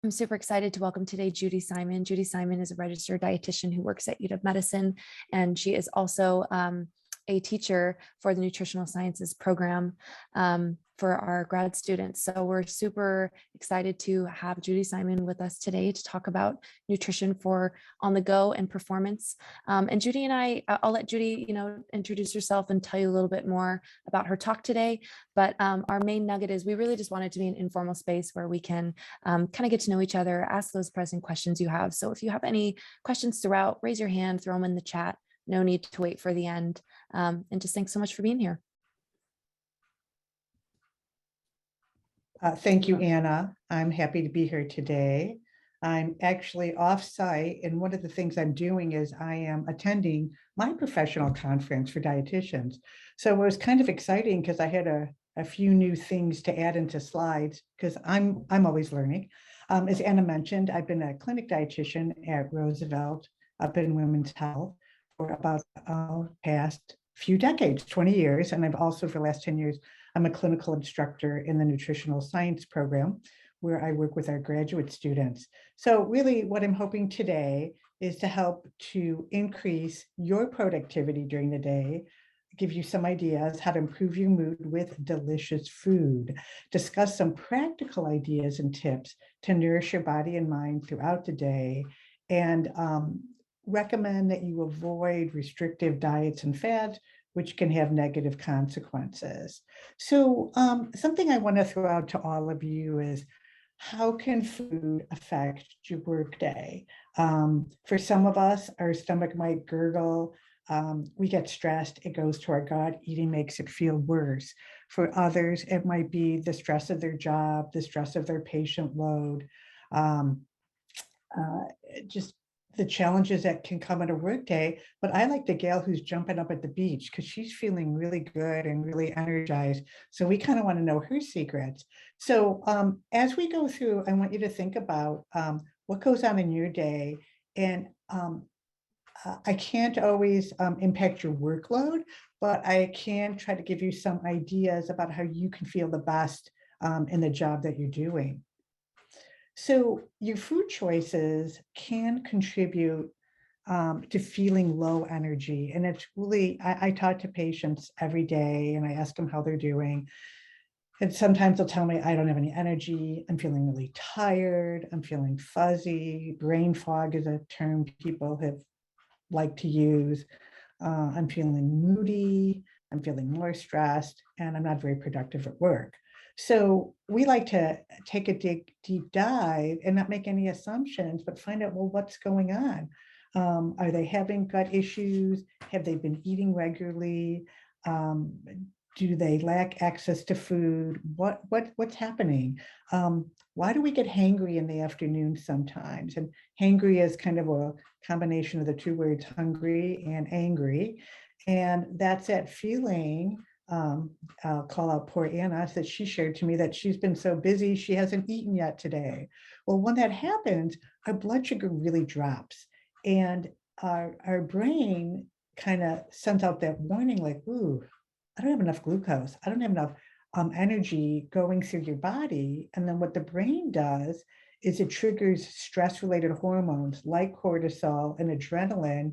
I'm super excited to welcome today Judy Simon. Judy Simon is a registered dietitian who works at UW Medicine, and she is also a teacher for the nutritional sciences program for our grad students. So we're super excited to have Judy Simon with us today to talk about nutrition for on the go and performance. And Judy and I'll let Judy, introduce herself and tell you a little bit more about her talk today. But our main nugget is we really just want it to be an informal space where we can kind of get to know each other, ask those present questions you have. So if you have any questions throughout, raise your hand, throw them in the chat. No need to wait for the end. And just thanks so much for being here. Thank you, Anna. I'm happy to be here today. I'm actually off-site, and one of the things I'm doing is I am attending my professional conference for dietitians. So it was kind of exciting because I had a few new things to add into slides because I'm always learning. As Anna mentioned, I've been a clinic dietitian at Roosevelt up in Women's Health for about past few decades, 20 years. And I've also, for the last 10 years, I'm a clinical instructor in the nutritional science program where I work with our graduate students. So really what I'm hoping today is to help to increase your productivity during the day, give you some ideas how to improve your mood with delicious food, discuss some practical ideas and tips to nourish your body and mind throughout the day, and recommend that you avoid restrictive diets and fads, which can have negative consequences. So something I want to throw out to all of you is, how can food affect your workday? For some of us, our stomach might gurgle. We get stressed, it goes to our gut, eating makes it feel worse. For others, it might be the stress of their job, the stress of their patient load, just the challenges that can come in a workday. But I like the gal who's jumping up at the beach because she's feeling really good and really energized. So we kind of want to know her secrets. So as we go through, I want you to think about what goes on in your day. And I can't always impact your workload, but I can try to give you some ideas about how you can feel the best in the job that you're doing. So your food choices can contribute to feeling low energy. And it's really, I talk to patients every day and I ask them how they're doing. And sometimes they'll tell me, I don't have any energy. I'm feeling really tired. I'm feeling fuzzy. Brain fog is a term people have liked to use. I'm feeling moody. I'm feeling more stressed, and I'm not very productive at work. So we like to take a deep dive and not make any assumptions, but find out, well, what's going on? Are they having gut issues? Have they been eating regularly? Do they lack access to food? What's happening? Why do we get hangry in the afternoon sometimes? And hangry is kind of a combination of the two words hungry and angry. And that's that feeling. I'll call out poor Anna, that she shared to me that she's been so busy, she hasn't eaten yet today. Well, when that happens, our blood sugar really drops. And our brain kind of sends out that warning like, ooh, I don't have enough glucose. I don't have enough energy going through your body. And then what the brain does is it triggers stress-related hormones like cortisol and adrenaline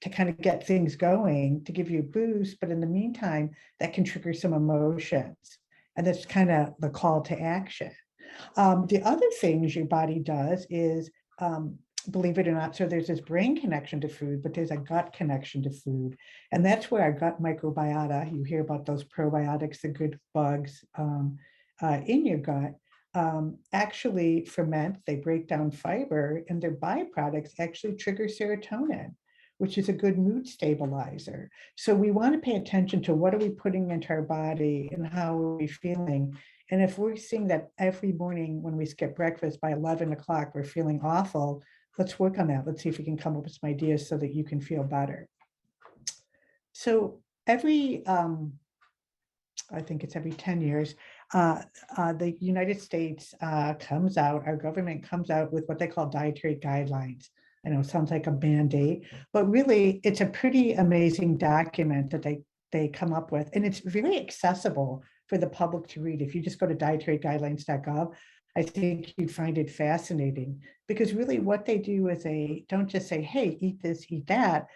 to kind of get things going, to give you a boost. But in the meantime, that can trigger some emotions. And that's kind of the call to action. The other things your body does is, believe it or not, so there's this brain connection to food, but there's a gut connection to food. And that's where our gut microbiota, you hear about those probiotics, the good bugs in your gut, actually ferment, they break down fiber, and their byproducts actually trigger serotonin, which is a good mood stabilizer. So we want to pay attention to what are we putting into our body and how are we feeling. And if we're seeing that every morning when we skip breakfast by 11 o'clock, we're feeling awful, let's work on that. Let's see if we can come up with some ideas so that you can feel better. So every, I think it's every 10 years, the United States comes out, our government comes out with what they call dietary guidelines. I know it sounds like a Band-Aid, but really it's a pretty amazing document that they come up with. And it's very accessible for the public to read. If you just go to dietaryguidelines.gov, I think you'd find it fascinating, because really what they do is they don't just say, hey, eat this, eat that.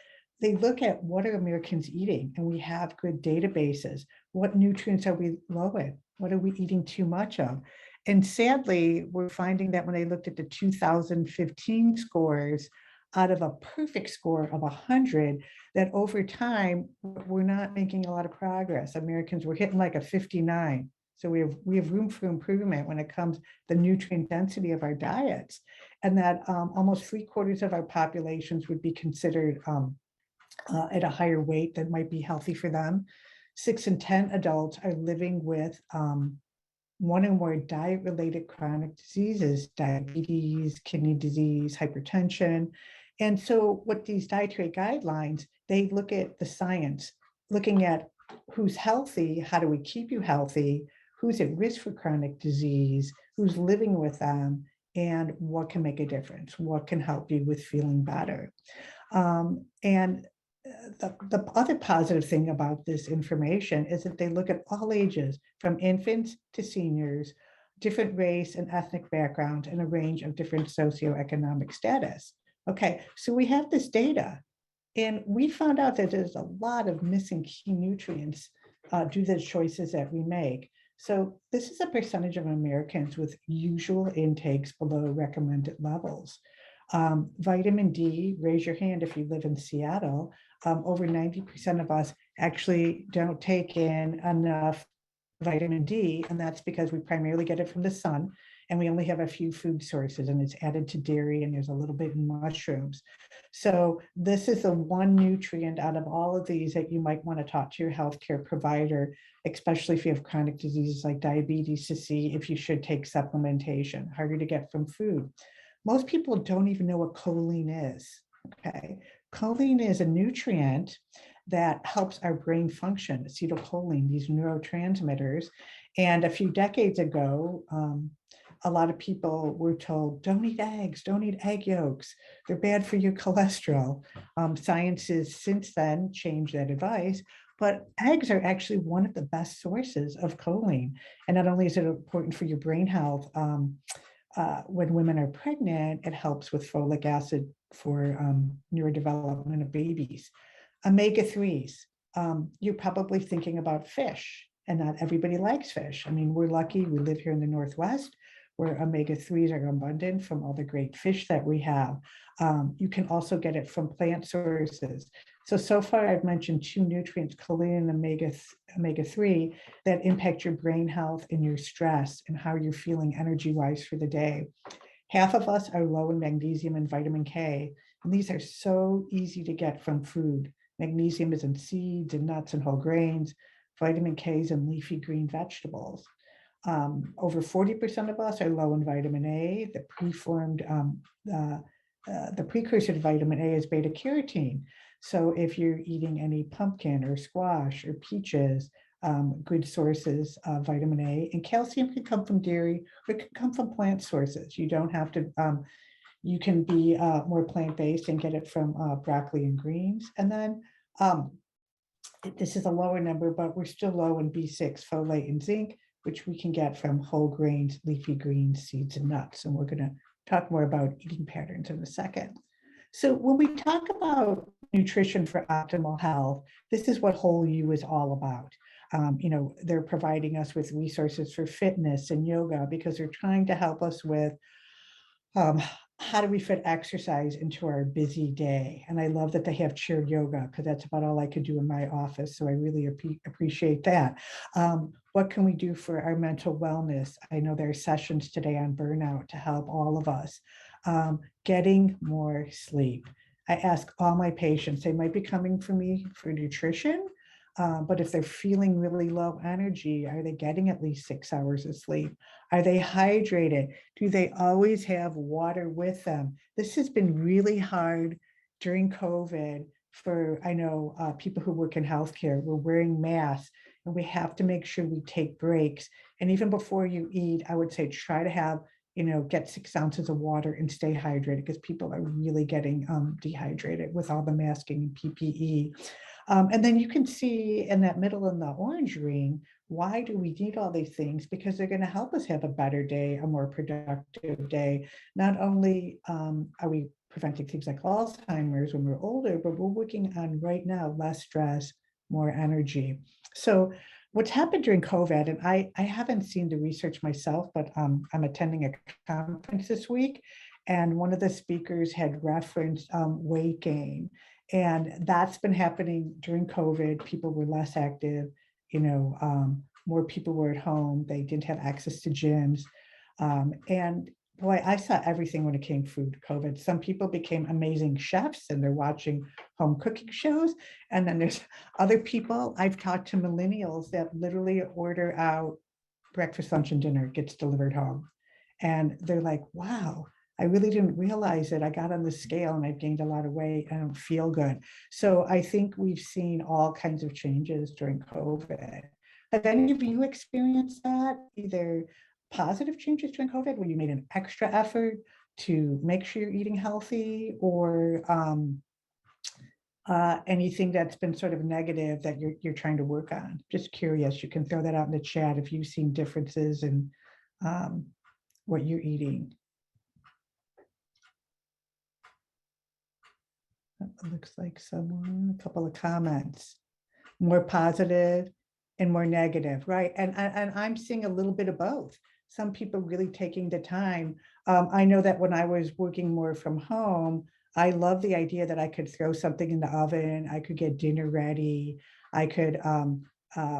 They look at what are Americans eating, and we have good databases. What nutrients are we low in? What are we eating too much of? And sadly, we're finding that when they looked at the 2015 scores, out of a perfect score of 100, that over time, we're not making a lot of progress. Americans were hitting like a 59. So we have room for improvement when it comes to the nutrient density of our diets, and that almost 3/4 of our populations would be considered at a higher weight that might be healthy for them. 6 in 10 adults are living with one or more diet-related chronic diseases, diabetes, kidney disease, hypertension. And so what these dietary guidelines, they look at the science, looking at who's healthy, how do we keep you healthy, who's at risk for chronic disease, who's living with them, and what can make a difference, what can help you with feeling better. And the other positive thing about this information is that they look at all ages, from infants to seniors, different race and ethnic background, and a range of different socioeconomic status. Okay, so we have this data, and we found out that there's a lot of missing key nutrients due to the choices that we make. So this is a percentage of Americans with usual intakes below recommended levels. Vitamin D, raise your hand if you live in Seattle. Over 90% of us actually don't take in enough vitamin D, and that's because we primarily get it from the sun, and we only have a few food sources, and it's added to dairy, and there's a little bit in mushrooms. So this is the one nutrient out of all of these that you might want to talk to your healthcare provider, especially if you have chronic diseases like diabetes, to see if you should take supplementation. Harder to get from food. Most people don't even know what choline is. Okay, choline is a nutrient that helps our brain function, acetylcholine, these neurotransmitters. And a few decades ago, a lot of people were told, don't eat eggs, don't eat egg yolks, they're bad for your cholesterol. Science has since then changed that advice, but eggs are actually one of the best sources of choline. And not only is it important for your brain health, when women are pregnant, it helps with folic acid for neurodevelopment of babies. Omega-3s, you're probably thinking about fish, and not everybody likes fish. I mean, we're lucky, we live here in the Northwest, where omega-3s are abundant from all the great fish that we have. You can also get it from plant sources. So far I've mentioned 2 nutrients, choline and omega-3, that impact your brain health and your stress and how you're feeling energy-wise for the day. Half of us are low in magnesium and vitamin K, and these are so easy to get from food. Magnesium is in seeds and nuts and whole grains. Vitamin K is in leafy green vegetables. Over 40% of us are low in vitamin A. The precursor to vitamin A is beta carotene. So if you're eating any pumpkin or squash or peaches, good sources of vitamin A. And calcium can come from dairy, or it can come from plant sources. You don't have to, you can be more plant-based and get it from broccoli and greens. And then this is a lower number, but we're still low in B6, folate, and zinc, which we can get from whole grains, leafy greens, seeds, and nuts. And we're going to talk more about eating patterns in a second. So when we talk about nutrition for optimal health, this is what Whole You is all about. They're providing us with resources for fitness and yoga, because they're trying to help us with how do we fit exercise into our busy day. And I love that they have chair yoga, because that's about all I could do in my office. So I really appreciate that. What can we do for our mental wellness? I know there are sessions today on burnout to help all of us. Getting more sleep. I ask all my patients, they might be coming for me for nutrition, but if they're feeling really low energy, are they getting at least 6 hours of sleep? Are they hydrated? Do they always have water with them? This has been really hard during COVID for, I know, people who work in healthcare. We're wearing masks, and we have to make sure we take breaks. And even before you eat, I would say try to have, get 6 ounces of water and stay hydrated, because people are really getting dehydrated with all the masking and PPE. And then you can see in that middle in the orange ring, why do we need all these things? Because they're going to help us have a better day, a more productive day. Not only are we preventing things like Alzheimer's when we're older, but we're working on right now less stress, more energy. So what's happened during COVID, and I haven't seen the research myself, but I'm attending a conference this week, and one of the speakers had referenced weight gain. And that's been happening during COVID. People were less active, more people were at home. They didn't have access to gyms. And boy, I saw everything when it came to food COVID. Some people became amazing chefs and they're watching home cooking shows. And then there's other people, I've talked to millennials that literally order out breakfast, lunch, and dinner gets delivered home. And they're like, wow, I really didn't realize it. I got on the scale and I've gained a lot of weight. I don't feel good. So I think we've seen all kinds of changes during COVID. Have any of you experienced that? Either positive changes during COVID where you made an extra effort to make sure you're eating healthy, or anything that's been sort of negative that you're trying to work on? Just curious. You can throw that out in the chat if you've seen differences in what you're eating. It looks like a couple of comments, more positive and more negative, right? And I'm seeing a little bit of both. Some people really taking the time. I know that when I was working more from home, I love the idea that I could throw something in the oven. I could get dinner ready. I could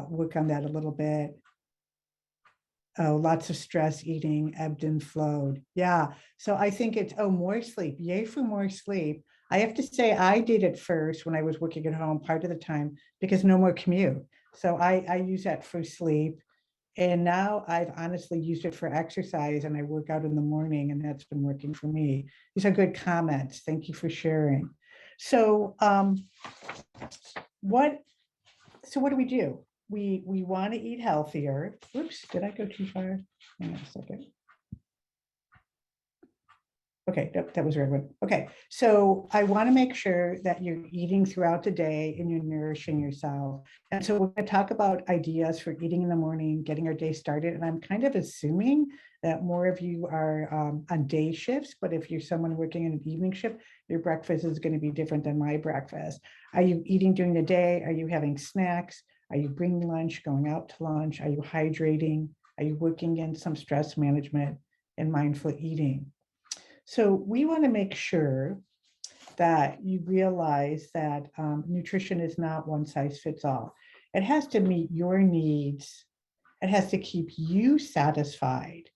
work on that a little bit. Oh, lots of stress eating, ebbed and flowed. Yeah. So I think it's, more sleep. Yay for more sleep. I have to say, I did it first when I was working at home part of the time because no more commute. So I use that for sleep. And now I've honestly used it for exercise, and I work out in the morning, and that's been working for me. These are good comments. Thank you for sharing. So what do we do? We want to eat healthier. Oops, did I go too far? Hang on a second. Okay, that was the right one. Okay, so I want to make sure that you're eating throughout the day and you're nourishing yourself. And so we're going to talk about ideas for eating in the morning, getting our day started. And I'm kind of assuming that more of you are on day shifts, but if you're someone working in an evening shift, your breakfast is going to be different than my breakfast. Are you eating during the day? Are you having snacks? Are you bringing lunch, going out to lunch? Are you hydrating? Are you working in some stress management and mindful eating? So we want to make sure that you realize that nutrition is not one size fits all. It has to meet your needs. It has to keep you satisfied.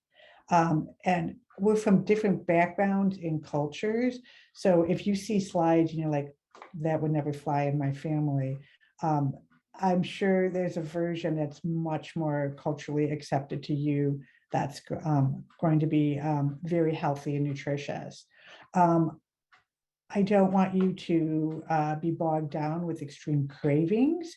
And we're from different backgrounds and cultures. So if you see slides, like, that would never fly in my family. I'm sure there's a version that's much more culturally accepted to you that's going to be very healthy and nutritious. I don't want you to be bogged down with extreme cravings,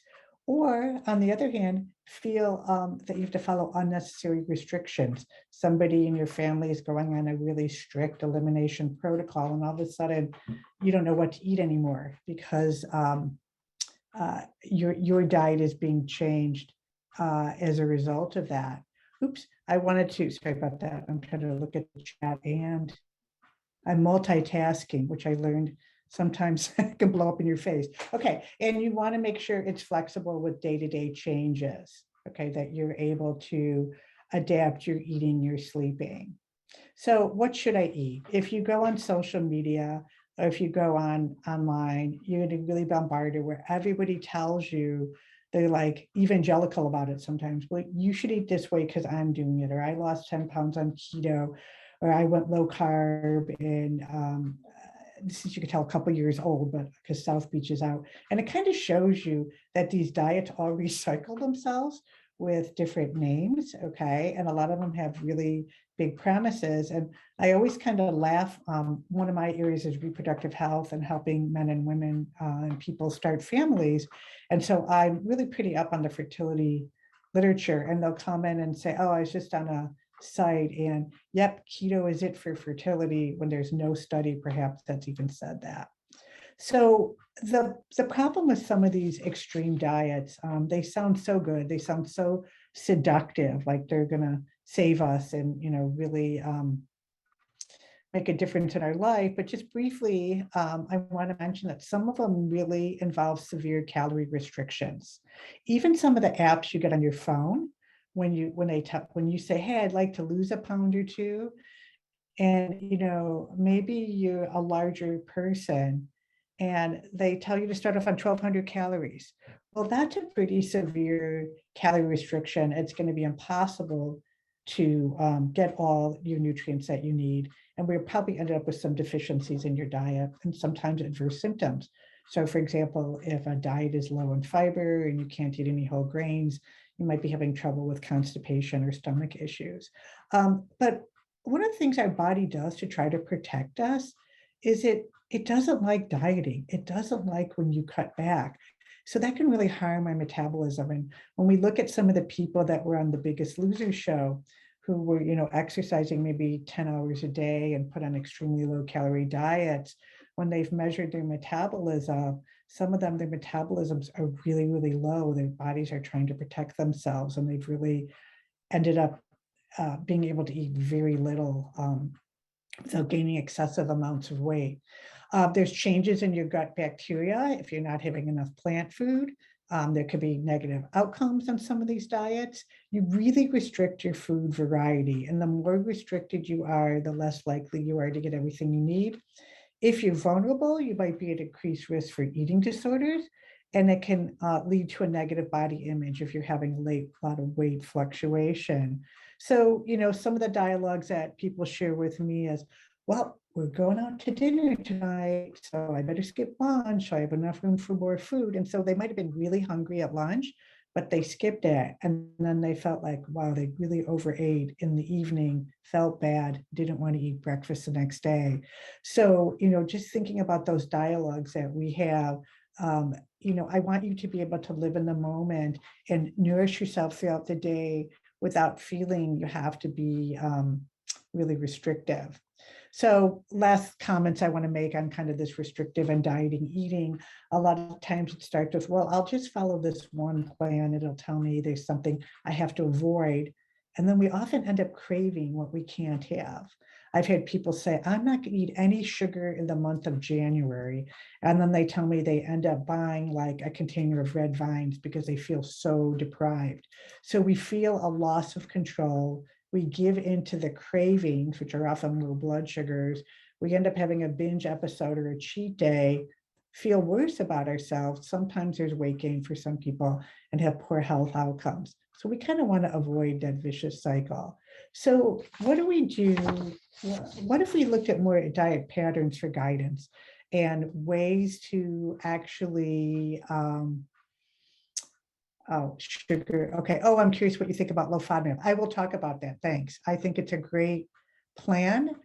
or on the other hand, feel that you have to follow unnecessary restrictions. Somebody in your family is going on a really strict elimination protocol, and all of a sudden you don't know what to eat anymore because your diet is being changed as a result of that. Oops, sorry about that. I'm trying to look at the chat, and I'm multitasking, which I learned sometimes can blow up in your face. Okay, and you want to make sure it's flexible with day-to-day changes, okay, that you're able to adapt your eating, your sleeping. So what should I eat? If you go on social media, or if you go online, you're going to be really bombarded where everybody tells you, they're like evangelical about it sometimes. Well, you should eat this way because I'm doing it, or I lost 10 pounds on keto, or I went low carb. And this is, you can tell, a couple years old, but because South Beach is out. And it kind of shows you that these diets all recycle themselves with different names, okay? And a lot of them have really big promises. And I always kind of laugh. One of my areas is reproductive health and helping men and women and people start families. And so I'm really pretty up on the fertility literature, and they'll come in and say, oh, I was just on a site and yep, keto is it for fertility, when there's no study perhaps that's even said that. So The problem with some of these extreme diets, they sound so good. They sound so seductive, like they're gonna save us and, really make a difference in our life. But just briefly, I want to mention that some of them really involve severe calorie restrictions. Even some of the apps you get on your phone, when you say, "Hey, I'd like to lose a pound or two," and maybe you're a larger person and they tell you to start off on 1,200 calories. Well, that's a pretty severe calorie restriction. It's going to be impossible to get all your nutrients that you need, and we're probably ended up with some deficiencies in your diet and sometimes adverse symptoms. So for example, if a diet is low in fiber and you can't eat any whole grains, you might be having trouble with constipation or stomach issues. But one of the things our body does to try to protect us is it doesn't like dieting. It doesn't like when you cut back. So that can really harm our metabolism. And when we look at some of the people that were on the Biggest Loser show, who were, exercising maybe 10 hours a day and put on extremely low calorie diets, when they've measured their metabolism, some of them, their metabolisms are really, really low. Their bodies are trying to protect themselves, and they've really ended up being able to eat very little without gaining excessive amounts of weight. There's changes in your gut bacteria if you're not having enough plant food. There could be negative outcomes on some of these diets. You really restrict your food variety, and the more restricted you are, the less likely you are to get everything you need. If you're vulnerable, you might be at increased risk for eating disorders, and it can lead to a negative body image if you're having a lot of weight fluctuation. So, some of the dialogues that people share with me is, well, we're going out to dinner tonight, so I better skip lunch. I have enough room for more food. And so they might have been really hungry at lunch, but they skipped it. And then they felt like, wow, they really overate in the evening, felt bad, didn't want to eat breakfast the next day. So, just thinking about those dialogues that we have, I want you to be able to live in the moment and nourish yourself throughout the day without feeling you have to be really restrictive. So last comments I want to make on kind of this restrictive and dieting eating. A lot of times it starts with, well, I'll just follow this one plan. It'll tell me there's something I have to avoid. And then we often end up craving what we can't have. I've had people say, I'm not going to eat any sugar in the month of January. And then they tell me they end up buying like a container of red vines because they feel so deprived. So we feel a loss of control. We give into the cravings, which are often low blood sugars. We end up having a binge episode or a cheat day, feel worse about ourselves. Sometimes there's weight gain for some people and have poor health outcomes. So we kind of want to avoid that vicious cycle. So what do we do? What if we looked at more diet patterns for guidance and ways to actually, oh, sugar. Okay. Oh, I'm curious what you think about low FODMAP. I will talk about that. Thanks. I think it's a great plan.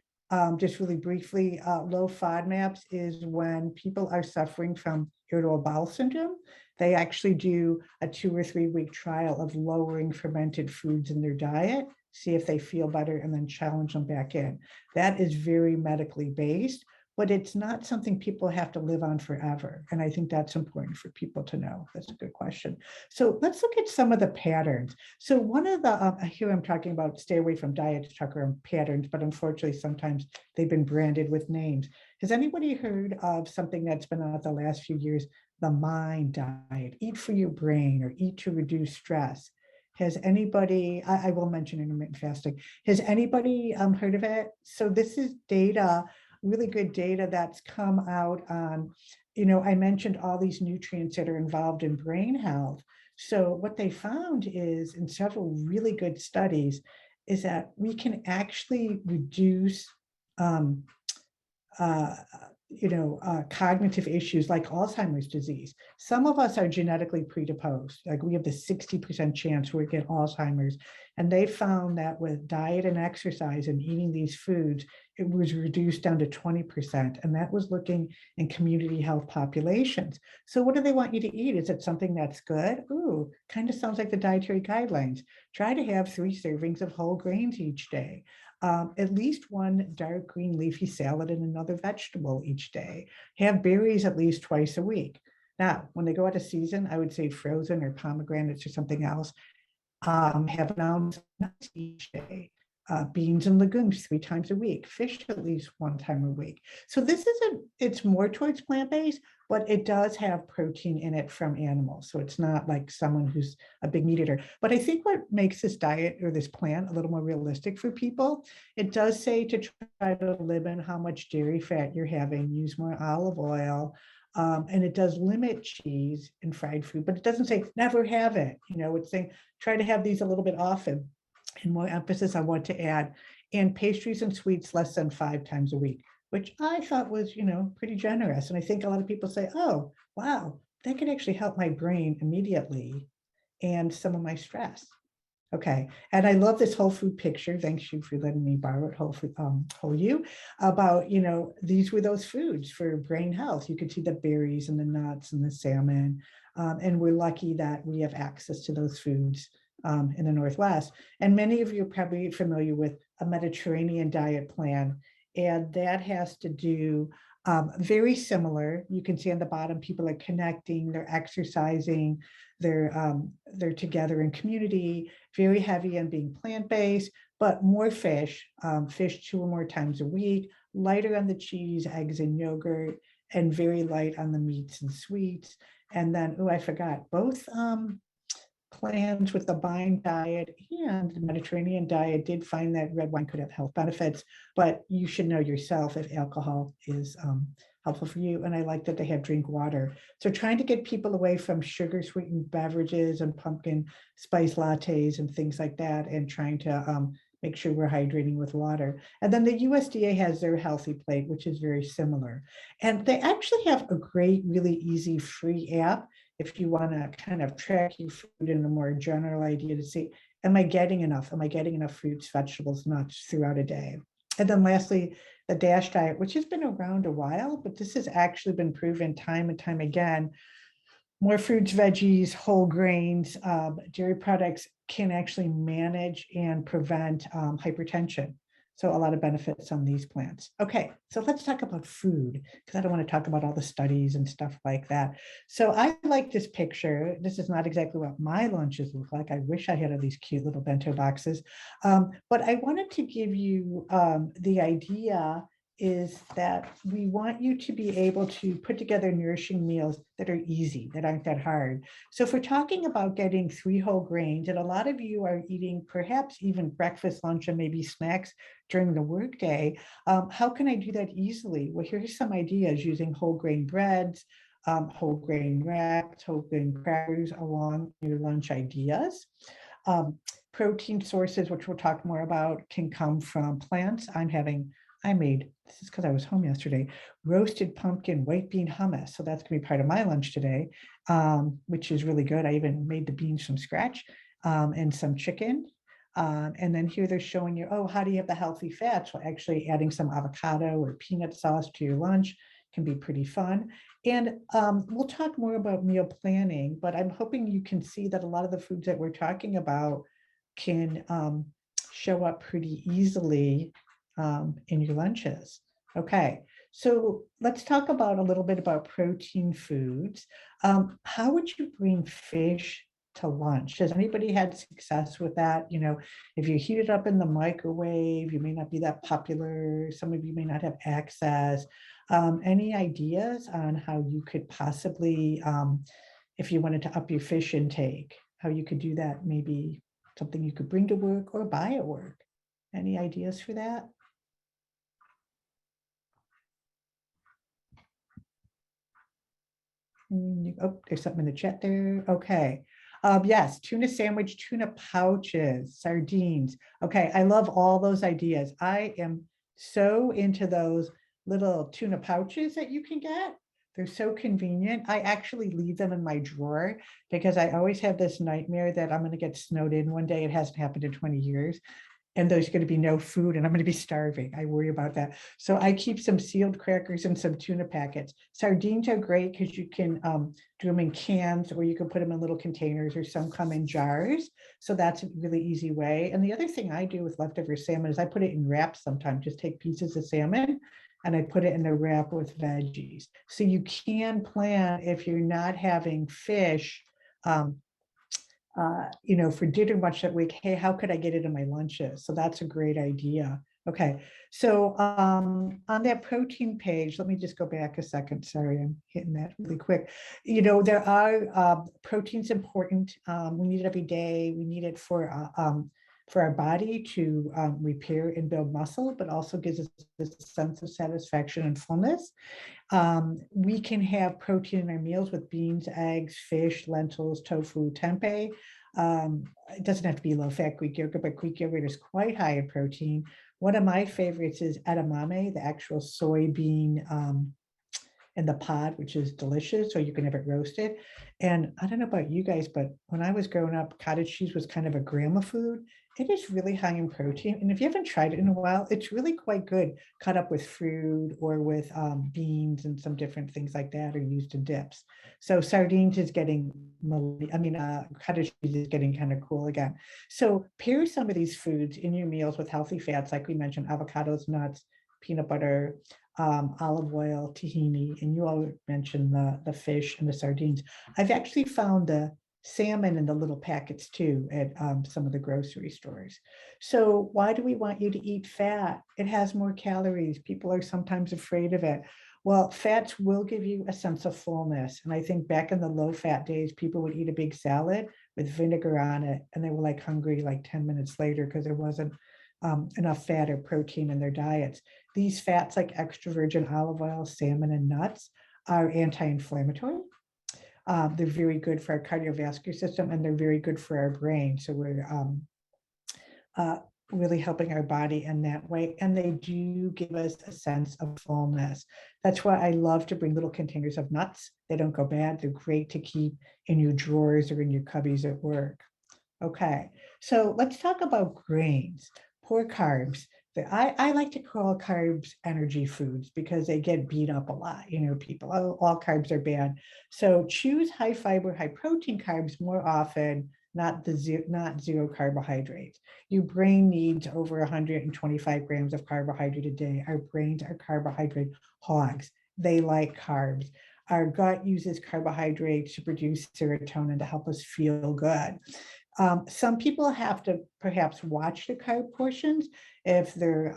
Just really briefly, low FODMAPs is when people are suffering from irritable bowel syndrome. They actually do a 2 or 3 week trial of lowering fermented foods in their diet, see if they feel better, and then challenge them back in. That is very medically based, but it's not something people have to live on forever. And I think that's important for people to know. That's a good question. So let's look at some of the patterns. So one of the, here I'm talking about stay away from diets, Tucker, and patterns, but unfortunately sometimes they've been branded with names. Has anybody heard of something that's been out the last few years, the MIND diet, eat for your brain or eat to reduce stress? Has anybody, I will mention intermittent fasting. Has anybody heard of it? So this is data, really good data that's come out on, I mentioned all these nutrients that are involved in brain health. So what they found is in several really good studies is that we can actually reduce cognitive issues like Alzheimer's disease. Some of us are genetically predisposed, like we have the 60% chance we get Alzheimer's. And they found that with diet and exercise and eating these foods, it was reduced down to 20%. And that was looking in community health populations. So what do they want you to eat? Is it something that's good? Ooh, kind of sounds like the dietary guidelines. Try to have 3 servings of whole grains each day. At least one dark green leafy salad and another vegetable each day. Have berries at least twice a week. Now, when they go out of season, I would say frozen or pomegranates or something else. Have an ounce of nuts each day. Beans and legumes 3 times a week, fish at least 1 time a week. So this isn't, it's more towards plant-based, but it does have protein in it from animals. So it's not like someone who's a big meat eater. But I think what makes this diet or this plan a little more realistic for people, it does say to try to limit how much dairy fat you're having, use more olive oil, and it does limit cheese and fried food, but it doesn't say never have it. It's saying try to have these a little bit often. And more emphasis I want to add, and pastries and sweets less than 5 times a week, which I thought was, pretty generous. And I think a lot of people say, oh, wow, that could actually help my brain immediately and some of my stress. Okay, and I love this whole food picture. Thanks you for letting me borrow it, whole you, about, these were those foods for brain health. You could see the berries and the nuts and the salmon. And we're lucky that we have access to those foods in the Northwest. And many of you are probably familiar with a Mediterranean diet plan. And that has to do very similar. You can see on the bottom, people are connecting, they're exercising, they're together in community, very heavy on being plant-based, but more fish, fish 2 or more times a week, lighter on the cheese, eggs, and yogurt, and very light on the meats and sweets. And then, oh, I forgot, both plans with the Vine diet and the Mediterranean diet did find that red wine could have health benefits, but you should know yourself if alcohol is helpful for you. And I like that they have drink water. So trying to get people away from sugar sweetened beverages and pumpkin spice lattes and things like that, and trying to make sure we're hydrating with water. And then the USDA has their healthy plate, which is very similar. And they actually have a great, really easy free app if you want to kind of track your food in a more general idea to see, am I getting enough? Am I getting enough fruits, vegetables, nuts throughout a day? And then lastly, the DASH diet, which has been around a while, but this has actually been proven time and time again. More fruits, veggies, whole grains, dairy products can actually manage and prevent hypertension. So a lot of benefits on these plants. Okay, so let's talk about food, because I don't want to talk about all the studies and stuff like that. So I like this picture. This is not exactly what my lunches look like. I wish I had all these cute little bento boxes. But I wanted to give you the idea is that we want you to be able to put together nourishing meals that are easy, that aren't that hard. So if we're talking about getting 3 whole grains, and a lot of you are eating perhaps even breakfast, lunch, and maybe snacks during the workday, how can I do that easily? Well, here's some ideas using whole grain breads, whole grain wraps, whole grain crackers along your lunch ideas. Protein sources, which we'll talk more about, can come from plants. I made, this is because I was home yesterday, roasted pumpkin white bean hummus. So that's going to be part of my lunch today, which is really good. I even made the beans from scratch and some chicken. And then here they're showing you, oh, how do you have the healthy fats? Well, actually adding some avocado or peanut sauce to your lunch can be pretty fun. And we'll talk more about meal planning, but I'm hoping you can see that a lot of the foods that we're talking about can show up pretty easily in your lunches. Okay, so let's talk about a little bit about protein foods. How would you bring fish to lunch? Has anybody had success with that? If you heat it up in the microwave, you may not be that popular. Some of you may not have access. Any ideas on how you could possibly, if you wanted to up your fish intake, how you could do that? Maybe something you could bring to work or buy at work. Any ideas for that? Oh, there's something in the chat there. Okay. Yes, tuna sandwich, tuna pouches, sardines. Okay, I love all those ideas. I am so into those little tuna pouches that you can get. They're so convenient. I actually leave them in my drawer because I always have this nightmare that I'm going to get snowed in one day. It hasn't happened in 20 years. and there's going to be no food and I'm going to be starving. I worry about that. So I keep some sealed crackers and some tuna packets. Sardines are great because you can do them in cans, or you can put them in little containers, or some come in jars. So that's a really easy way. And the other thing I do with leftover salmon is I put it in wraps sometimes, just take pieces of salmon and I put it in a wrap with veggies. So you can plan if you're not having fish, for dinner much that week, hey, how could I get it in my lunches? So that's a great idea. Okay, so on that protein page, let me just go back a second. Sorry, I'm hitting that really quick. There are proteins important. We need it every day. We need it for our body to repair and build muscle, but also gives us this sense of satisfaction and fullness. We can have protein in our meals with beans, eggs, fish, lentils, tofu, tempeh. It doesn't have to be low-fat Greek yogurt, but Greek yogurt is quite high in protein. One of my favorites is edamame, the actual soybean in the pod, which is delicious, or you can have it roasted. And I don't know about you guys, but when I was growing up, cottage cheese was kind of a grandma food. It is really high in protein. And if you haven't tried it in a while, it's really quite good, cut up with fruit or with beans and some different things like that, or used in dips. So sardines is getting, cottage cheese is getting kind of cool again. So pair some of these foods in your meals with healthy fats, like we mentioned, avocados, nuts, peanut butter, olive oil, tahini, and you all mentioned the fish and the sardines. I've actually found the salmon in the little packets too at some of the grocery stores. So why do we want you to eat fat? It has more calories. People are sometimes afraid of it. Well, fats will give you a sense of fullness. And I think back in the low-fat days, people would eat a big salad with vinegar on it, and they were like hungry like 10 minutes later because there wasn't enough fat or protein in their diets. These fats like extra virgin olive oil, salmon, and nuts are anti-inflammatory. They're very good for our cardiovascular system, and they're very good for our brain. So we're really helping our body in that way. And they do give us a sense of fullness. That's why I love to bring little containers of nuts. They don't go bad. They're great to keep in your drawers or in your cubbies at work. Okay, so let's talk about grains, poor carbs. I like to call carbs energy foods because they get beat up a lot. People, oh, all carbs are bad. So choose high fiber, high protein carbs more often, not zero carbohydrates. Your brain needs over 125 grams of carbohydrate a day. Our brains are carbohydrate hogs. They like carbs. Our gut uses carbohydrates to produce serotonin to help us feel good. Some people have to perhaps watch the carb portions if they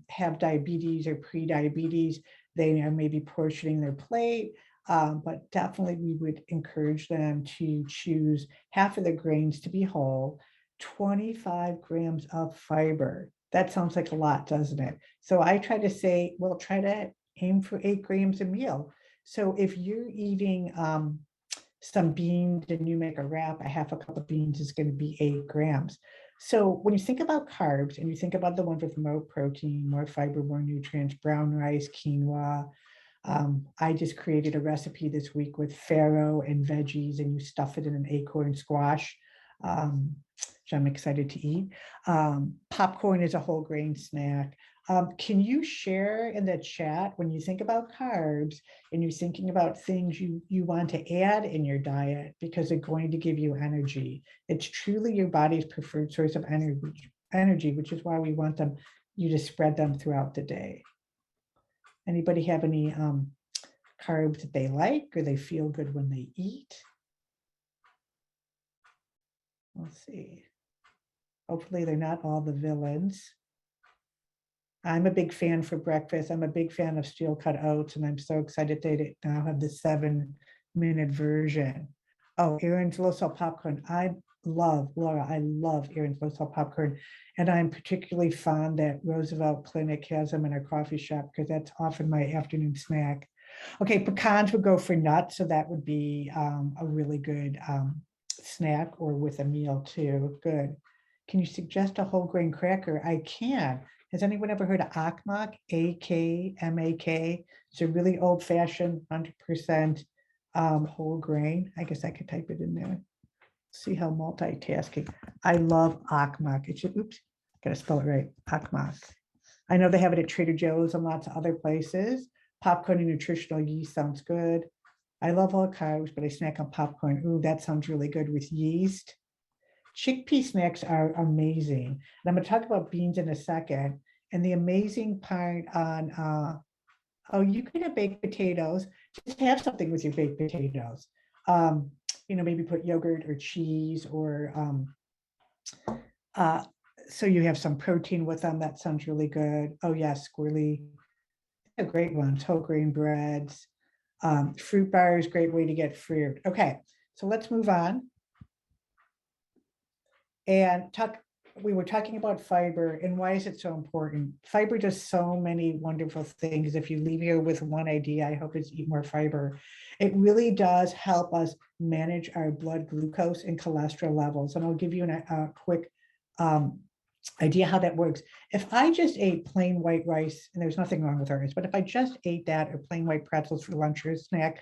have diabetes or pre-diabetes. They are maybe portioning their plate, but definitely we would encourage them to choose half of the grains to be whole, 25 grams of fiber. That sounds like a lot, doesn't it? So I try to say, well, try to aim for 8 grams a meal. So if you're eating some beans and you make a wrap, a half a cup of beans is going to be 8 grams. So when you think about carbs and you think about the ones with more protein, more fiber, more nutrients, brown rice, quinoa, I just created a recipe this week with farro and veggies, and you stuff it in an acorn squash, which I'm excited to eat. Popcorn is a whole grain snack. Can you share in the chat when you think about carbs and you're thinking about things you want to add in your diet because they're going to give you energy? It's truly your body's preferred source of energy, which is why we want you to spread them throughout the day. Anybody have any carbs that they like or they feel good when they eat? Let's see. Hopefully they're not all the villains. I'm a big fan for breakfast. I'm a big fan of steel cut oats, and I'm so excited they now have the 7-minute version. Oh, Aaron's low salt popcorn. I love Aaron's low salt popcorn. And I'm particularly fond that Roosevelt Clinic has them in our coffee shop because that's often my afternoon snack. Okay, pecans would go for nuts. So that would be a really good snack or with a meal too. Good. Can you suggest a whole grain cracker? I can. Has anyone ever heard of Akmak? AKMAK. It's a really old fashioned 100% whole grain. I guess I could type it in there. See how multitasking. I love Akmak. Oops. Gotta spell it right, pakmak. I know they have it at Trader Joe's and lots of other places. Popcorn and nutritional yeast sounds good. I love all carbs, but I snack on popcorn. Ooh, that sounds really good with yeast. Chickpea snacks are amazing. And I'm going to talk about beans in a second. And the amazing part on, oh, you can have baked potatoes. Just have something with your baked potatoes. Maybe put yogurt or cheese or so you have some protein with them. That sounds really good. Oh, yeah, squirrely. A great one. Whole grain breads. Fruit bars, great way to get fruit. Okay, so let's move on. And we were talking about fiber and why is it so important? Fiber does so many wonderful things. If you leave here with one idea, I hope it's eat more fiber. It really does help us manage our blood glucose and cholesterol levels. And I'll give you a quick idea how that works. If I just ate plain white rice, and there's nothing wrong with rice, but if I just ate that or plain white pretzels for lunch or a snack,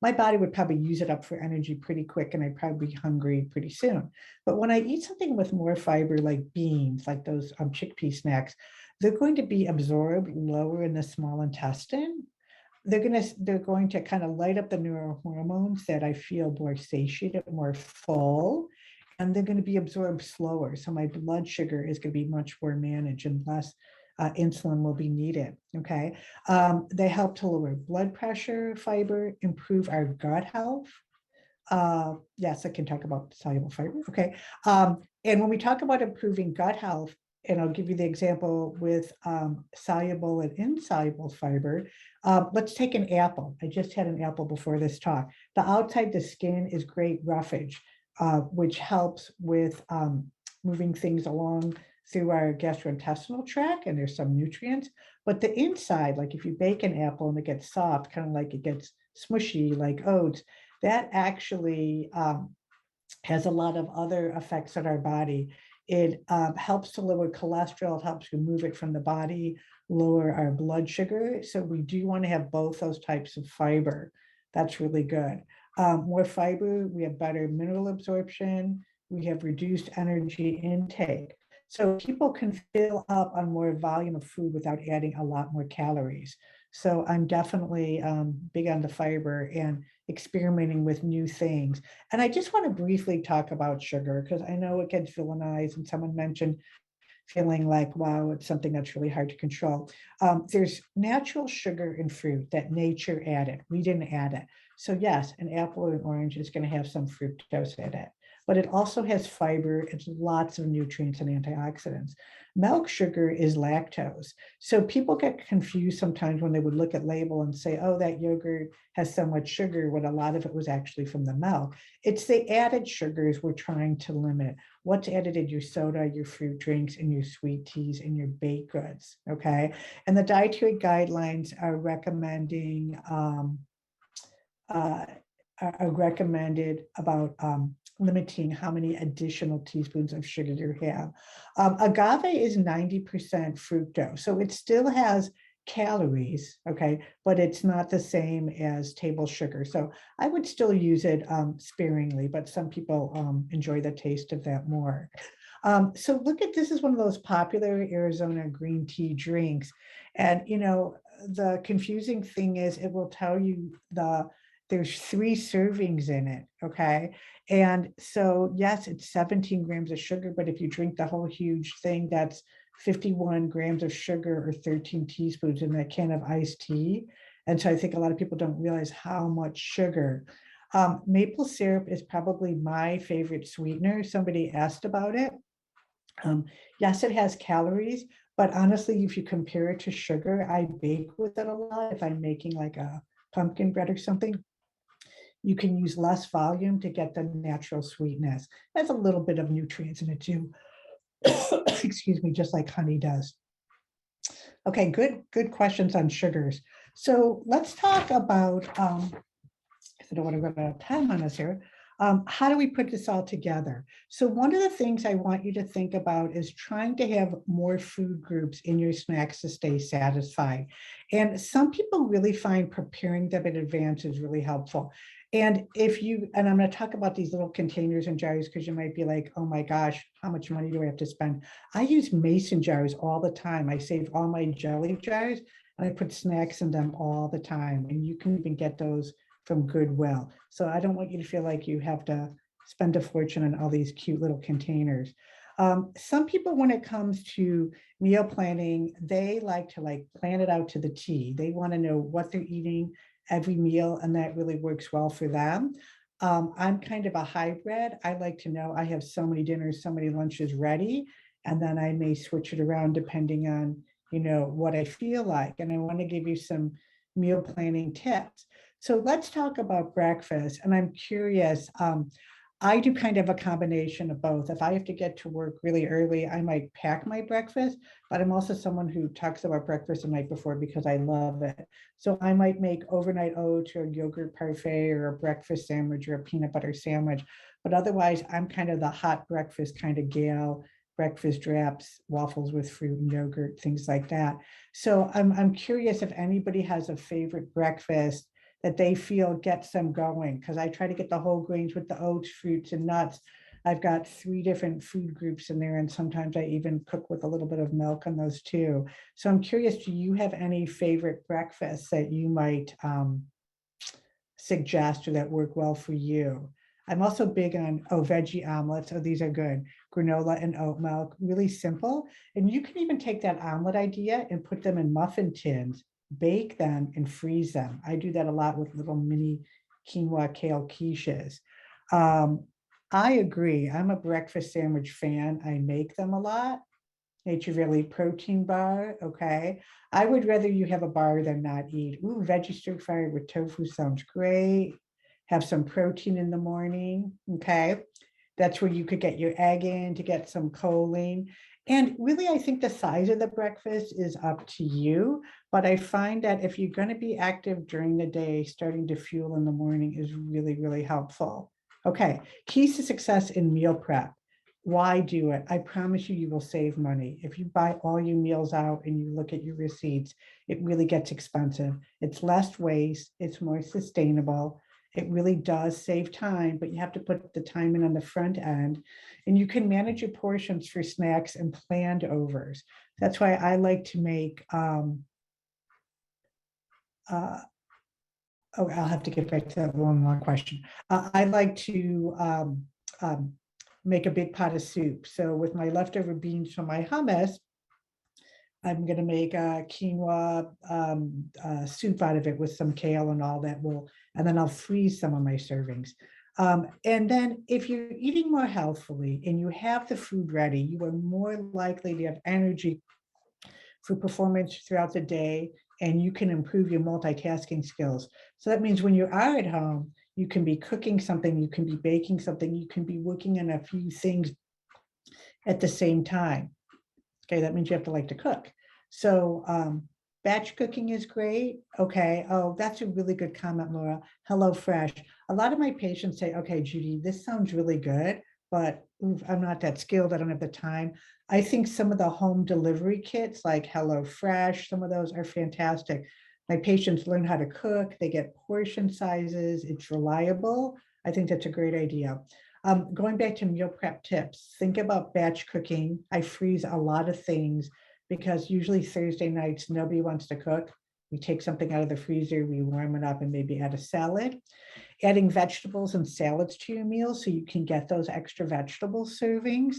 my body would probably use it up for energy pretty quick and I'd probably be hungry pretty soon. But when I eat something with more fiber like beans, like those chickpea snacks, they're going to be absorbed lower in the small intestine. They're going to kind of light up the neurohormones that I feel more satiated, more full, and they're going to be absorbed slower. So my blood sugar is going to be much more managed and less insulin will be needed, okay? They help to lower blood pressure, fiber, improve our gut health. Yes, I can talk about soluble fiber, okay? And when we talk about improving gut health, and I'll give you the example with soluble and insoluble fiber. Let's take an apple. I just had an apple before this talk. The outside, the skin is great roughage, which helps with moving things along through our gastrointestinal tract, and there's some nutrients. But the inside, like if you bake an apple and it gets soft, kind of like it gets smushy like oats, that actually has a lot of other effects on our body. It helps to lower cholesterol, it helps to move it from the body, lower our blood sugar. So we do want to have both those types of fiber. That's really good. More fiber, we have better mineral absorption, we have reduced energy intake. So people can fill up on more volume of food without adding a lot more calories. So I'm definitely big on the fiber and experimenting with new things. And I just want to briefly talk about sugar because I know it gets villainized and someone mentioned feeling like, wow, it's something that's really hard to control. There's natural sugar in fruit that nature added. We didn't add it. So yes, an apple or an orange is going to have some fructose in it, but it also has fiber. It's lots of nutrients and antioxidants. Milk sugar is lactose. So people get confused sometimes when they would look at label and say, oh, that yogurt has so much sugar, when a lot of it was actually from the milk. It's the added sugars we're trying to limit. What's added in your soda, your fruit drinks, and your sweet teas, and your baked goods, okay? And the dietary guidelines are recommending, are recommended about limiting how many additional teaspoons of sugar you have. Agave is 90% fructose, so it still has calories, okay, but it's not the same as table sugar. So I would still use it sparingly, but some people enjoy the taste of that more. So look at, this is one of those popular Arizona green tea drinks. And, you know, the confusing thing is it will tell you there's 3 servings in it, okay? And so, yes, it's 17 grams of sugar, but if you drink the whole huge thing, that's 51 grams of sugar or 13 teaspoons in that can of iced tea. And so I think a lot of people don't realize how much sugar. Maple syrup is probably my favorite sweetener. Somebody asked about it. Yes, it has calories, but honestly, if you compare it to sugar, I bake with it a lot. If I'm making like a pumpkin bread or something, you can use less volume to get the natural sweetness. There's a little bit of nutrients in it too. Excuse me, just like honey does. Okay, good questions on sugars. So let's talk about, because I don't want to run out of time on us here. How do we put this all together? So one of the things I want you to think about is trying to have more food groups in your snacks to stay satisfied. And some people really find preparing them in advance is really helpful. And I'm going to talk about these little containers and jars because you might be like, oh my gosh, how much money do I have to spend? I use mason jars all the time. I save all my jelly jars and I put snacks in them all the time. And you can even get those from Goodwill. So I don't want you to feel like you have to spend a fortune on all these cute little containers. Some people, when it comes to meal planning, they like to plan it out to the T. They want to know what they're eating every meal, and that really works well for them. I'm kind of a hybrid. I like to know I have so many dinners, so many lunches ready, and then I may switch it around depending on, what I feel like. And I want to give you some meal planning tips. So let's talk about breakfast. And I'm curious, I do kind of a combination of both. If I have to get to work really early, I might pack my breakfast, but I'm also someone who talks about breakfast the night before because I love it. So I might make overnight oats or a yogurt parfait or a breakfast sandwich or a peanut butter sandwich. But otherwise, I'm kind of the hot breakfast kind of gal, breakfast wraps, waffles with fruit and yogurt, things like that. So I'm curious if anybody has a favorite breakfast that they feel gets them going, because I try to get the whole grains with the oats, fruits, and nuts. I've got 3 different food groups in there, and sometimes I even cook with a little bit of milk on those too. So I'm curious, do you have any favorite breakfasts that you might suggest or that work well for you? I'm also big on, veggie omelets. Oh, these are good. Granola and oat milk, really simple. And you can even take that omelet idea and put them in muffin tins, bake them and freeze them. I do that a lot with little mini quinoa kale quiches. I agree. I'm a breakfast sandwich fan. I make them a lot. Nature Valley protein bar. Okay. I would rather you have a bar than not eat. Ooh, veggie stir fry with tofu sounds great. Have some protein in the morning. Okay. That's where you could get your egg in to get some choline. And really, I think the size of the breakfast is up to you. But I find that if you're going to be active during the day, starting to fuel in the morning is really, really helpful. Okay. Keys to success in meal prep. Why do it? I promise you, you will save money. If you buy all your meals out and you look at your receipts, it really gets expensive. It's less waste. It's more sustainable. It really does save time, but you have to put the time in on the front end, and you can manage your portions for snacks and planned overs. That's why I like to make, I'll have to get back to that one more question. I like to make a big pot of soup. So with my leftover beans from my hummus, I'm going to make a quinoa soup out of it with some kale and all that and then I'll freeze some of my servings. And then if you're eating more healthfully and you have the food ready, you are more likely to have energy for performance throughout the day, and you can improve your multitasking skills. So that means when you are at home, you can be cooking something, you can be baking something, you can be working on a few things at the same time. Okay, that means you have to like to cook. So batch cooking is great. Okay, oh, that's a really good comment, Laura. Hello Fresh. A lot of my patients say, okay, Judy, this sounds really good, but I'm not that skilled. I don't have the time. I think some of the home delivery kits like Hello Fresh, some of those are fantastic. My patients learn how to cook. They get portion sizes. It's reliable. I think that's a great idea. Going back to meal prep tips, think about batch cooking. I freeze a lot of things because usually Thursday nights, nobody wants to cook. We take something out of the freezer, we warm it up and maybe add a salad. Adding vegetables and salads to your meals so you can get those extra vegetable servings.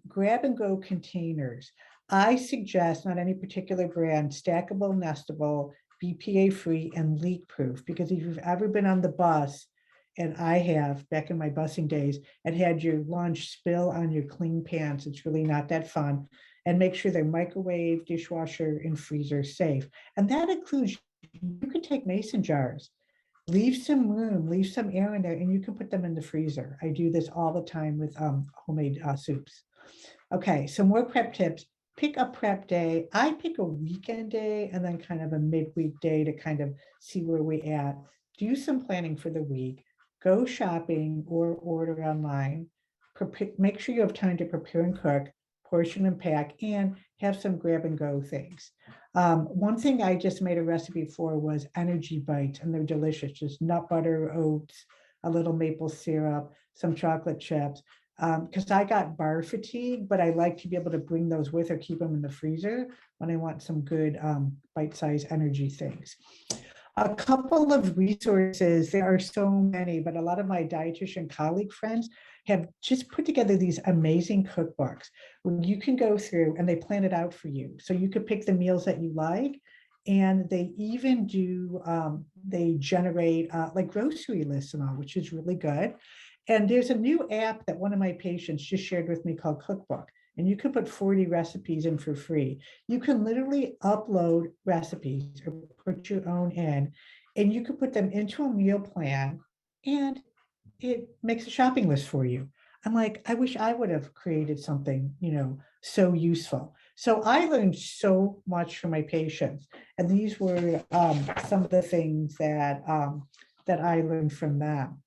Grab and go containers. I suggest, not any particular brand, stackable, nestable, BPA free, and leak proof, because if you've ever been on the bus, and I have back in my busing days, and had your lunch spill on your clean pants, it's really not that fun. And make sure they're microwave, dishwasher, and freezer safe. And that includes, you can take mason jars, leave some room, leave some air in there, and you can put them in the freezer. I do this all the time with homemade soups. Okay, some more prep tips. Pick a prep day. I pick a weekend day and then kind of a midweek day to kind of see where we at. Do some planning for the week. Go shopping or order online. Make sure you have time to prepare and cook, portion and pack, and have some grab and go things. One thing I just made a recipe for was energy bites, and they're delicious. Just nut butter, oats, a little maple syrup, some chocolate chips. Because I got bar fatigue, but I like to be able to bring those with or keep them in the freezer when I want some good bite-sized energy things. A couple of resources, there are so many, but a lot of my dietitian colleague friends have just put together these amazing cookbooks where you can go through and they plan it out for you. So you could pick the meals that you like. And they even do, they generate like grocery lists and all, which is really good. And there's a new app that one of my patients just shared with me called Cookbook. And you can put 40 recipes in for free. You can literally upload recipes or put your own in, and you can put them into a meal plan, and it makes a shopping list for you. I'm like, I wish I would have created something, so useful. So I learned so much from my patients, and these were some of the things that that I learned from them.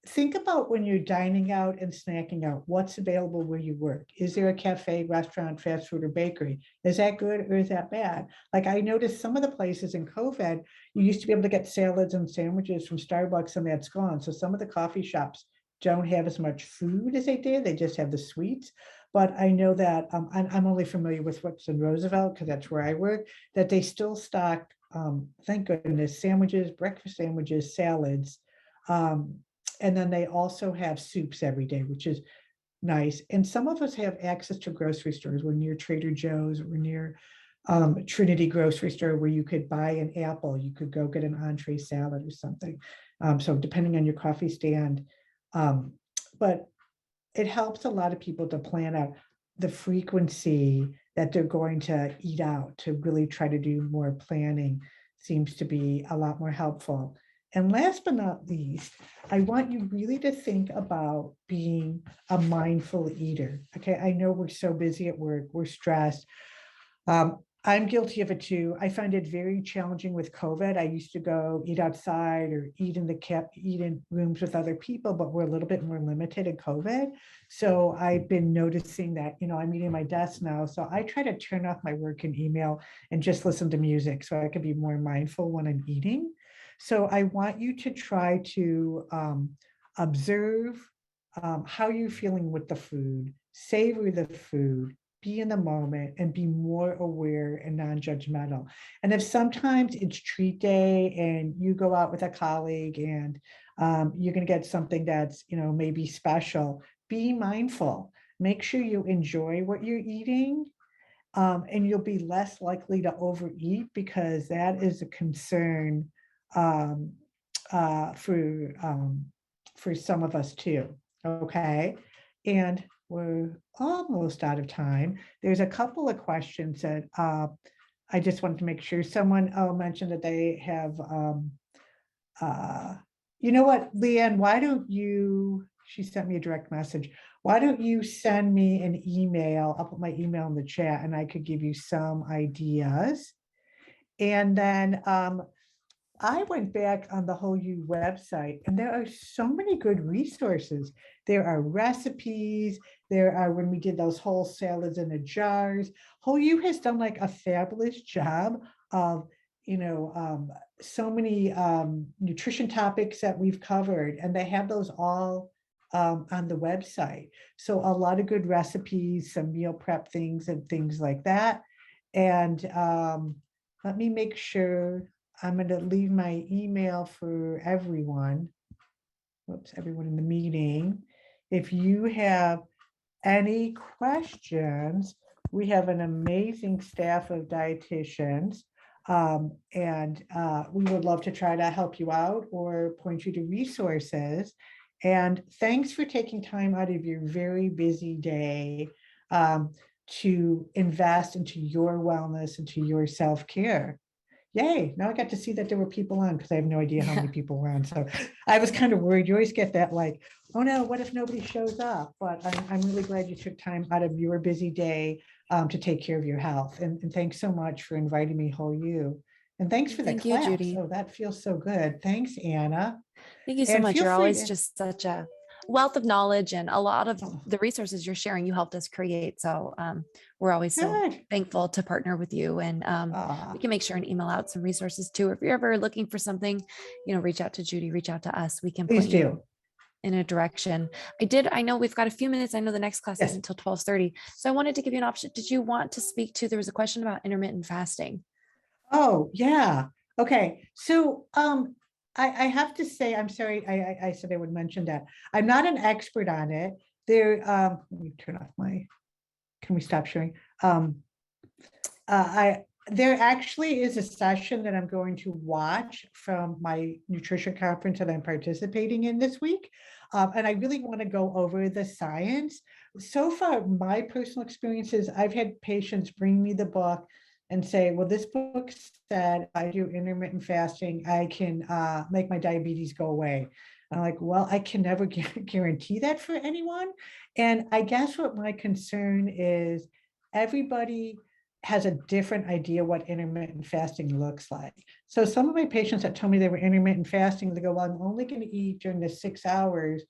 Think about when you're dining out and snacking out, what's available where you work? Is there a cafe, restaurant, fast food, or bakery? Is that good or is that bad? Like I noticed some of the places in COVID, you used to be able to get salads and sandwiches from Starbucks, and that's gone. So some of the coffee shops don't have as much food as they did. They just have the sweets. But I know that I'm only familiar with what's in Roosevelt because that's where I work, that they still stock, thank goodness, sandwiches, breakfast sandwiches, salads. And then they also have soups every day, which is nice. And some of us have access to grocery stores. We're near Trader Joe's, we're near Trinity grocery store where you could buy an apple, you could go get an entree salad or something. So depending on your coffee stand, but it helps a lot of people to plan out the frequency that they're going to eat out, to really try to do more planning seems to be a lot more helpful. And last but not least, I want you really to think about being a mindful eater. Okay, I know we're so busy at work, we're stressed. I'm guilty of it too. I find it very challenging with COVID. I used to go eat outside or eat in rooms with other people, but we're a little bit more limited in COVID. So I've been noticing that, I'm eating at my desk now. So I try to turn off my work and email and just listen to music so I can be more mindful when I'm eating. So I want you to try to observe how you're feeling with the food, savor the food, be in the moment, and be more aware and non-judgmental. And if sometimes it's treat day and you go out with a colleague and you're going to get something that's, maybe special, be mindful. Make sure you enjoy what you're eating. And you'll be less likely to overeat, because that is a concern for some of us too. Okay. And we're almost out of time. There's a couple of questions that I just wanted to make sure. Someone mentioned that they have, you know what, Leanne, why don't you, she sent me a direct message. Why don't you send me an email? I'll put my email in the chat and I could give you some ideas. And then I went back on the Whole You website, and there are so many good resources. There are recipes. There are, when we did those whole salads in the jars, Whole You has done like a fabulous job of, so many nutrition topics that we've covered, and they have those all on the website. So a lot of good recipes, some meal prep things and things like that. And let me make sure. I'm going to leave my email for everyone. Whoops, everyone in the meeting. If you have any questions, we have an amazing staff of dietitians, and we would love to try to help you out or point you to resources. And thanks for taking time out of your very busy day to invest into your wellness, into your self-care. Yay, now I got to see that there were people on, because I have no idea how many people were on. So I was kind of worried. You always get that like, oh no, what if nobody shows up? But I'm really glad you took time out of your busy day to take care of your health. And thanks so much for inviting me, Whole You. And thanks for the Thank you, claps. Judy. Oh, that feels so good. Thanks, Anna. Thank you so And much. feel You're free always to, just such a wealth of knowledge and a lot of Oh, the resources you're sharing, you helped us create. So we're always so good. thankful to partner with you. And we can make sure and email out some resources too. If you're ever looking for something, reach out to Judy, reach out to us. We can Please point you do. in a direction. I know we've got a few minutes. I know the next class Yes. isn't until 12:30. So I wanted to give you an option. Did you want to speak to, there was a question about intermittent fasting. Oh, yeah. Okay. So I have to say, I'm sorry, I said I would mention that. I'm not an expert on it. Let me turn off can we stop sharing? There actually is a session that I'm going to watch from my nutrition conference that I'm participating in this week. And I really want to go over the science. So far, my personal experiences, I've had patients bring me the book and say, well, this book said if I do intermittent fasting, I can make my diabetes go away. I'm like, well, I can never guarantee that for anyone. And I guess what my concern is, everybody has a different idea what intermittent fasting looks like. So some of my patients that told me they were intermittent fasting, they go, well, I'm only going to eat during the 6 hours.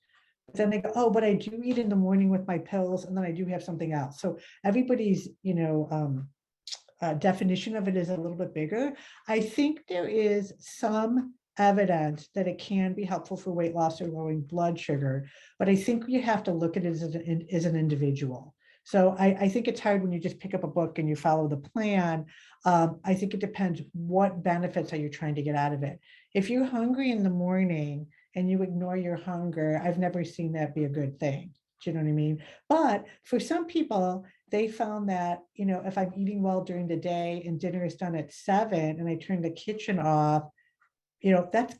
But then they go, oh, but I do eat in the morning with my pills, and then I do have something else. So everybody's, definition of it is a little bit bigger. I think there is some evidence that it can be helpful for weight loss or lowering blood sugar, but I think you have to look at it as an individual. So I think it's hard when you just pick up a book and you follow the plan. I think it depends what benefits are you trying to get out of it. If you're hungry in the morning and you ignore your hunger, I've never seen that be a good thing. Do you know what I mean? But for some people, they found that, if I'm eating well during the day and dinner is done at 7 and I turn the kitchen off,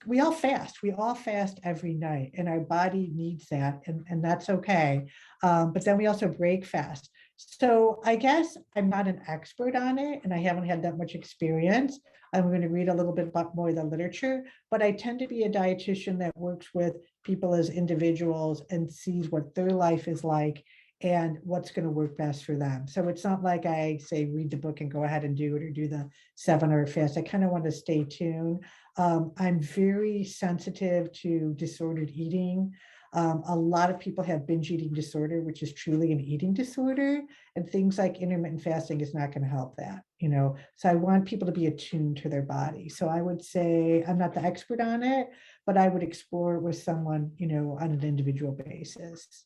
we all fast every night, and our body needs that, and that's okay. But then we also break fast. So I guess I'm not an expert on it, and I haven't had that much experience. I'm going to read a little bit more of the literature, but I tend to be a dietitian that works with people as individuals and sees what their life is like and what's going to work best for them. So it's not like I say, read the book and go ahead and do it, or do the 7-hour fast. I kind of want to stay tuned. I'm very sensitive to disordered eating. A lot of people have binge eating disorder, which is truly an eating disorder, and things like intermittent fasting is not going to help that, So I want people to be attuned to their body. So I would say I'm not the expert on it, but I would explore it with someone, on an individual basis.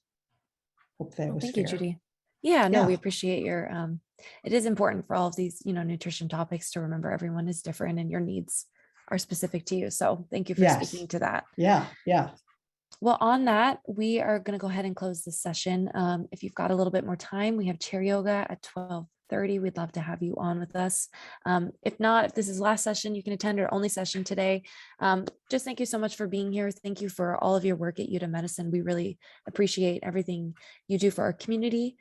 Hope that was Thank you, fair. Judy. Yeah, no, we Yeah. appreciate your, it is important for all of these, nutrition topics to remember everyone is different and your needs are specific to you. So thank you for Yes. speaking to that. Yeah. Yeah. Well, on that, we are going to go ahead and close this session. If you've got a little bit more time, we have chair yoga at 12:30. We'd love to have you on with us. If not, if this is last session, you can attend our only session today. Just thank you so much for being here. Thank you for all of your work at UW Medicine. We really appreciate everything you do for our community.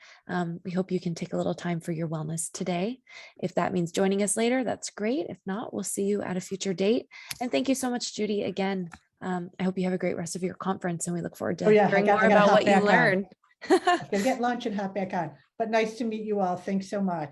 We hope you can take a little time for your wellness today. If that means joining us later, that's great. If not, we'll see you at a future date. And thank you so much, Judy, again. I hope you have a great rest of your conference, and we look forward to hearing more about what you learned. I'm going to get lunch and hop back on. But nice to meet you all. Thanks so much.